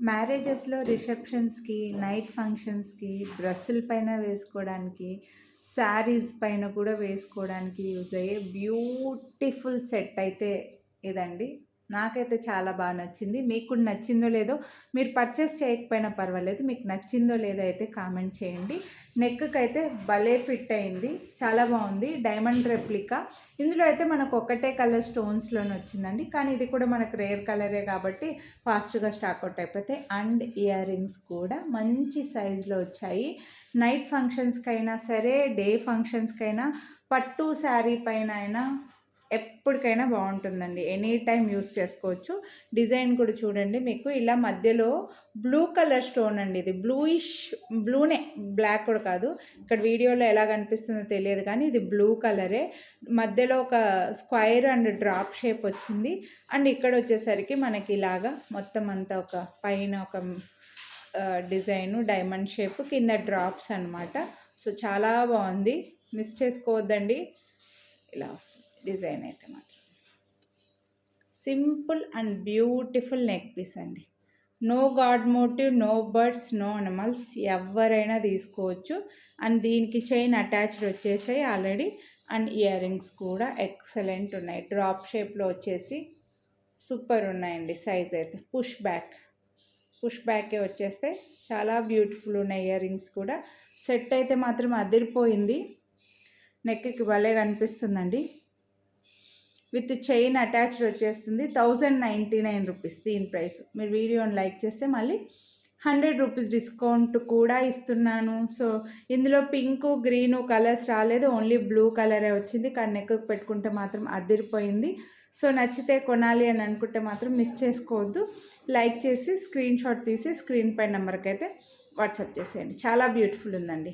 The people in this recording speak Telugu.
మ్యారేజెస్‌లో రిసెప్షన్స్‌కి, నైట్ ఫంక్షన్స్‌కి, డ్రెస్సుల పైన వేసుకోవడానికి, శారీస్ పైన కూడా వేసుకోవడానికి యూజ్ అయ్యే బ్యూటిఫుల్ సెట్ అయితే ఇదండి. నాకైతే చాలా బాగా నచ్చింది. మీకు కూడా నచ్చిందో లేదో మీరు పర్చేస్ చేయకపోయినా పర్వాలేదు. మీకు నచ్చిందో లేదో అయితే కామెంట్ చేయండి. నెక్‌కైతే భలే ఫిట్ అయింది. చాలా బాగుంది. Diamond replica. ఇందులో అయితే మనకు ఒకటే కలర్ స్టోన్స్‌లోనే వచ్చిందండి. కానీ ఇది కూడా మనకు రేర్ కలరే కాబట్టి ఫాస్ట్‌గా స్టాక్ అవుట్ అయిపోతాయి. అండ్ ఇయర్ రింగ్స్ కూడా మంచి సైజులో వచ్చాయి. నైట్ ఫంక్షన్స్‌కైనా సరే, డే ఫంక్షన్స్‌కైనా, పట్టు శారీ పైన అయినా ఎప్పటికైనా బాగుంటుందండి. ఎనీ టైం యూస్ చేసుకోవచ్చు. డిజైన్ కూడా చూడండి, మీకు ఇలా మధ్యలో బ్లూ కలర్ స్టోన్ అండి. ఇది బ్లూనే, బ్లాక్ కూడా కాదు. ఇక్కడ వీడియోలో ఎలా కనిపిస్తుందో తెలియదు కానీ ఇది బ్లూ కలరే. మధ్యలో ఒక స్క్వైర్ అండ్ డ్రాప్ షేప్ వచ్చింది. అండ్ ఇక్కడ వచ్చేసరికి మనకి ఇలాగా మొత్తం అంతా ఒక పైన ఒక డిజైను డైమండ్ షేప్, కింద డ్రాప్స్ అనమాట. సో చాలా బాగుంది, మిస్ చేసుకోవద్దండి. ఇలా వస్తుంది డిజైన్ అయితే మాత్రం. Simple and beautiful neck piece అండి. No god motif, no birds, no animals, ఎవరైనా తీసుకోవచ్చు. అండ్ దీనికి చైన్ అటాచ్డ్ వచ్చేసాయి ఆల్రెడీ. అండ్ ఇయర్ రింగ్స్ కూడా ఎక్సలెంట్ ఉన్నాయి. డ్రాప్ షేప్లో వచ్చేసి సూపర్ ఉన్నాయండి. సైజ్ అయితే పుష్ బ్యాకే వచ్చేస్తే చాలా బ్యూటిఫుల్ ఉన్నాయి. ఇయర్ రింగ్స్ కూడా సెట్ అయితే మాత్రం అదిరిపోయింది. నెక్కి భలే కనిపిస్తుందండి. విత్ చైన్ అటాచ్డ్ వచ్చేస్తుంది. 1099 రూపీస్ దీని ప్రైస్. మీరు వీడియోని లైక్ చేస్తే మళ్ళీ 100 రూపీస్ డిస్కౌంట్ కూడా ఇస్తున్నాను. సో ఇందులో పింకు, గ్రీను కలర్స్ రాలేదు, ఓన్లీ బ్లూ కలరే వచ్చింది. కానీ నెక్ పెట్టుకుంటే మాత్రం అదిరిపోయింది. సో నచ్చితే కొనాలి అని అనుకుంటే మాత్రం మిస్ చేసుకోవద్దు. లైక్ చేసి స్క్రీన్ షాట్ తీసి స్క్రీన్ పై నెంబర్కి అయితే వాట్సాప్ చేసేయండి. చాలా బ్యూటిఫుల్ ఉందండి.